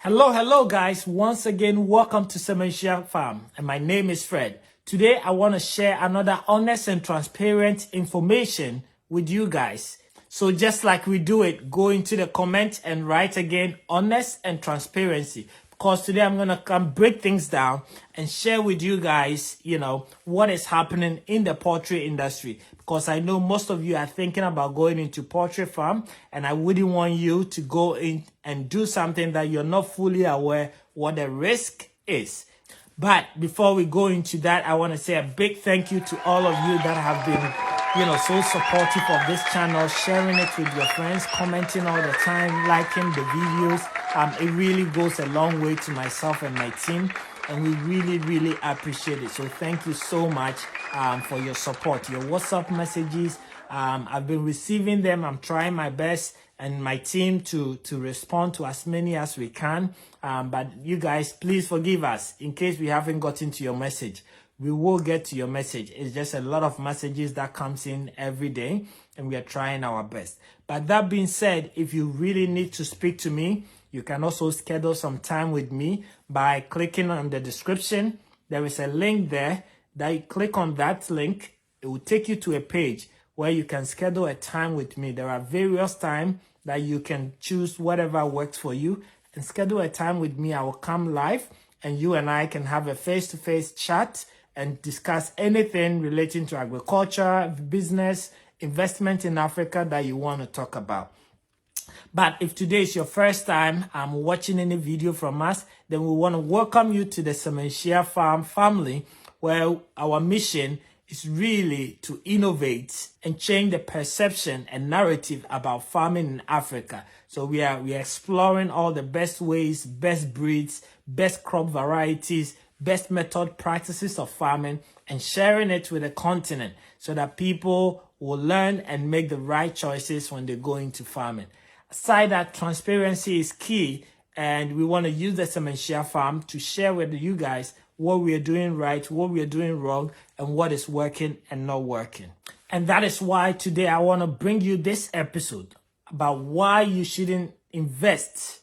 Hello guys. Once again, welcome to Sementia Farm and my name is Fred. Today I want to share another honest and transparent information with you guys. So just like we do it, go into the comment and write again honest and transparency, because today I'm going to come break things down and share with you guys, what is happening in the poultry industry, because I know most of you are thinking about going into poultry farm, and I wouldn't want you to go in and do something that you're not fully aware what the risk is. But before we go into that, I want to say a big thank you to all of you that have been so supportive of this channel, sharing it with your friends, commenting all the time, liking the videos. It really goes a long way to myself and my team, and we really appreciate it. So thank you so much for your support, your WhatsApp messages. I've been receiving them. I'm trying my best and my team to respond to as many as we can. But you guys, please forgive us in case we haven't gotten to your message. We will get to your message. It's just a lot of messages that comes in every day, and we are trying our best. But that being said, if you really need to speak to me, you can also schedule some time with me by clicking on the description. There is a link there that you click on that link. It will take you to a page where you can schedule a time with me. There are various times that you can choose whatever works for you and schedule a time with me. I will come live and you and I can have a face-to-face chat and discuss anything relating to agriculture, business, investment in Africa that you want to talk about. But if today is your first time watching any video from us, then we want to welcome you to the Sementia Farm family, where our mission is really to innovate and change the perception and narrative about farming in Africa. So we are exploring all the best ways, best breeds, best crop varieties, best method practices of farming, and sharing it with the continent so that people will learn and make the right choices when they go into farming. Aside that, transparency is key, and we want to use the Sementia Farm to share with you guys what we are doing right, what we are doing wrong, and what is working and not working. And that is why today I want to bring you this episode about why you shouldn't invest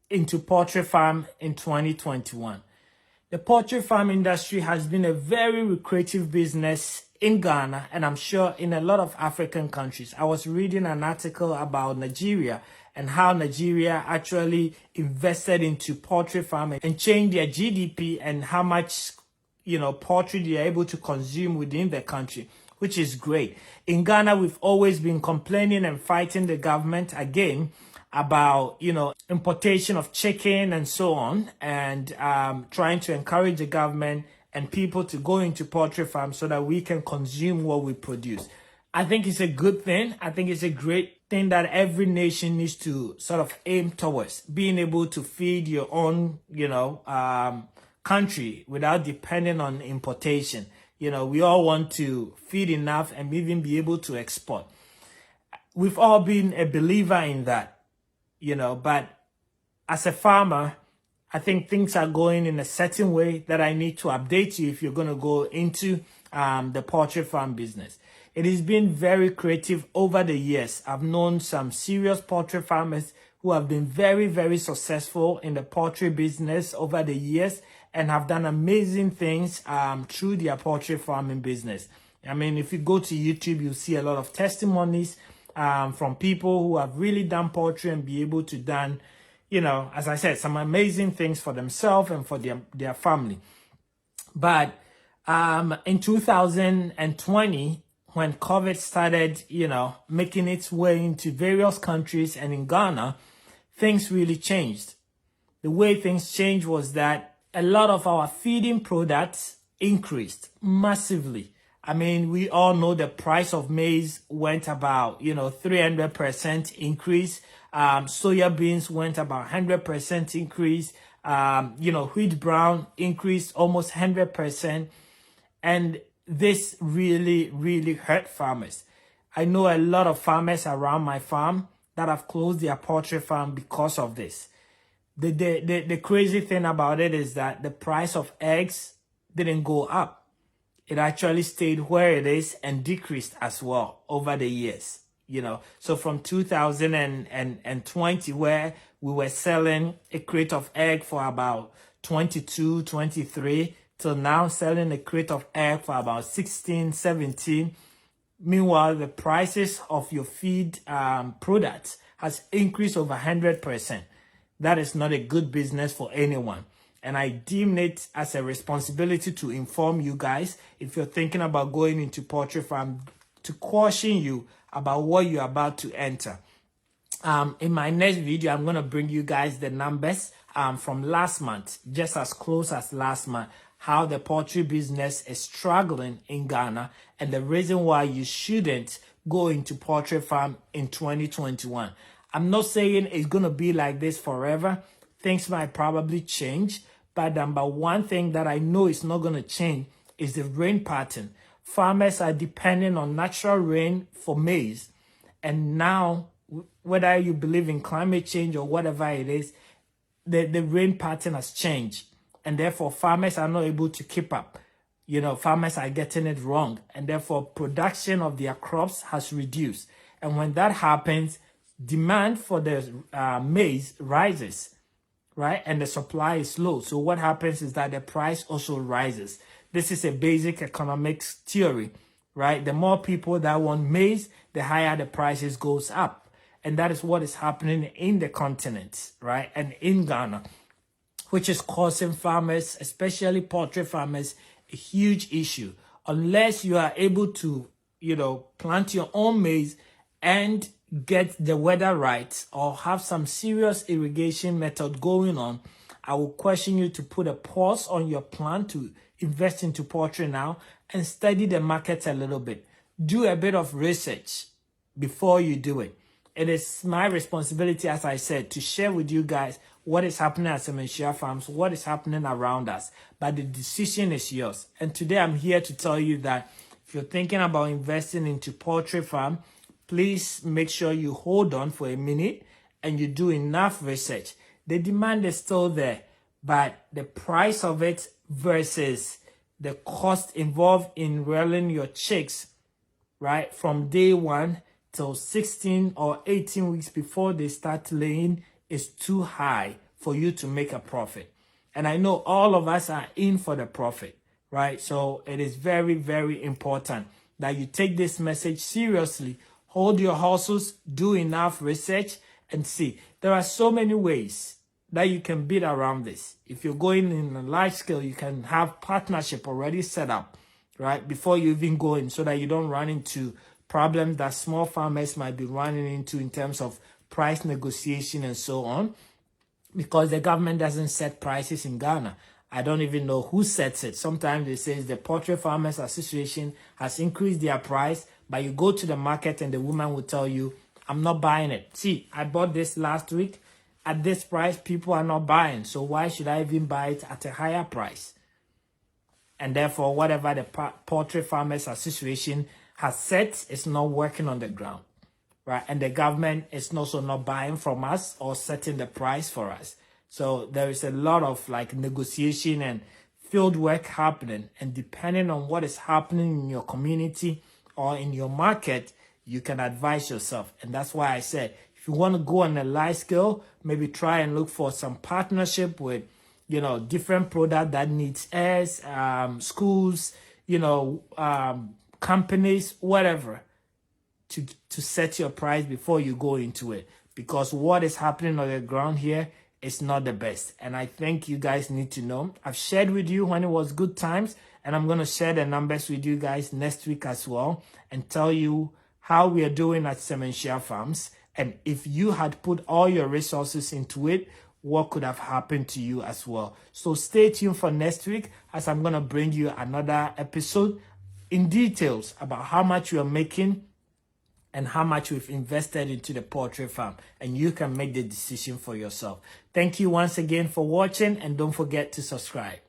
into poultry farm in 2021. The poultry farm industry has been a very lucrative business in Ghana, and I'm sure in a lot of African countries. I was reading an article about Nigeria and how Nigeria actually invested into poultry farming and changed their GDP and how much, poultry they are able to consume within the country, which is great. In Ghana, we've always been complaining and fighting the government again about, importation of chicken and so on, and trying to encourage the government and people to go into poultry farms so that we can consume what we produce. I think it's a good thing. I think it's a great thing that every nation needs to sort of aim towards, being able to feed your own, country without depending on importation. We all want to feed enough and even be able to export. We've all been a believer in that, but as a farmer, I think things are going in a certain way that I need to update you if you're going to go into the poultry farm business. It has been very creative over the years. I've known some serious poultry farmers who have been very successful in the poultry business over the years and have done amazing things through their poultry farming business. I mean, if you go to YouTube, you'll see a lot of testimonies from people who have really done poultry and be able to done, as I said, some amazing things for themselves and for their family. But in 2020, when COVID started, making its way into various countries and in Ghana, things really changed. The way things changed was that a lot of our feeding products increased massively. I mean, we all know the price of maize went about, 300% increase. Soya beans went about 100% increase. Wheat brown increased almost 100%. And this really hurt farmers. I know a lot of farmers around my farm that have closed their poultry farm because of this. The crazy thing about it is that the price of eggs didn't go up. It actually stayed where it is and decreased as well over the years. So from 2020, where we were selling a crate of egg for about 22, 23, till now selling a crate of egg for about 16, 17. Meanwhile, the prices of your feed products has increased over 100%. That is not a good business for anyone. And I deem it as a responsibility to inform you guys, if you're thinking about going into poultry farm, to caution you about what you're about to enter. In my next video, I'm going to bring you guys the numbers from last month, just as close as last month, how the poultry business is struggling in Ghana and the reason why you shouldn't go into poultry farm in 2021. I'm not saying it's going to be like this forever. Things might probably change. But number one thing that I know is not going to change is the rain pattern. Farmers are depending on natural rain for maize. And now, whether you believe in climate change or whatever it is, the rain pattern has changed. And therefore, farmers are not able to keep up. Farmers are getting it wrong. And therefore, production of their crops has reduced. And when that happens, demand for the maize rises, right? And the supply is low. So what happens is that the price also rises. This is a basic economics theory, right? The more people that want maize, the higher the prices goes up. And that is what is happening in the continent, right? And in Ghana, which is causing farmers, especially poultry farmers, a huge issue. Unless you are able to, plant your own maize and get the weather right or have some serious irrigation method going on, I will question you to put a pause on your plan to invest into poultry now and study the market a little bit. Do a bit of research before you do it. It is my responsibility, as I said, to share with you guys what is happening at Semenshia Farms, what is happening around us. But the decision is yours. And today I'm here to tell you that if you're thinking about investing into poultry farm, please make sure you hold on for a minute and you do enough research. The demand is still there, but the price of it versus the cost involved in rearing your chicks, right, from day one till 16 or 18 weeks before they start laying is too high for you to make a profit. And I know all of us are in for the profit, right? So it is very, very important that you take this message seriously. Hold your horses, do enough research, and see. There are so many ways that you can beat around this. If you're going in a large scale, you can have partnership already set up, right, before you even go in, so that you don't run into problems that small farmers might be running into in terms of price negotiation and so on, because the government doesn't set prices in Ghana. I don't even know who sets it. Sometimes they say the Poultry Farmers Association has increased their price, but you go to the market and the woman will tell you, I'm not buying it. See, I bought this last week at this price. People are not buying. So why should I even buy it at a higher price? And therefore, whatever the Poultry Farmers Association has set is not working on the ground, right? And the government is also not buying from us or setting the price for us. So there is a lot of negotiation and field work happening. And depending on what is happening in your community or in your market, you can advise yourself. And that's why I said, if you want to go on a large scale, maybe try and look for some partnership with, different product that needs airs, schools, companies, whatever, to set your price before you go into it. Because what is happening on the ground here is not the best. And I think you guys need to know. I've shared with you when it was good times, and I'm going to share the numbers with you guys next week as well and tell you how we are doing at Semenshia Farms. And if you had put all your resources into it, what could have happened to you as well. So stay tuned for next week, as I'm going to bring you another episode in details about how much you're making and how much we've invested into the poultry farm. And you can make the decision for yourself. Thank you once again for watching, and don't forget to subscribe.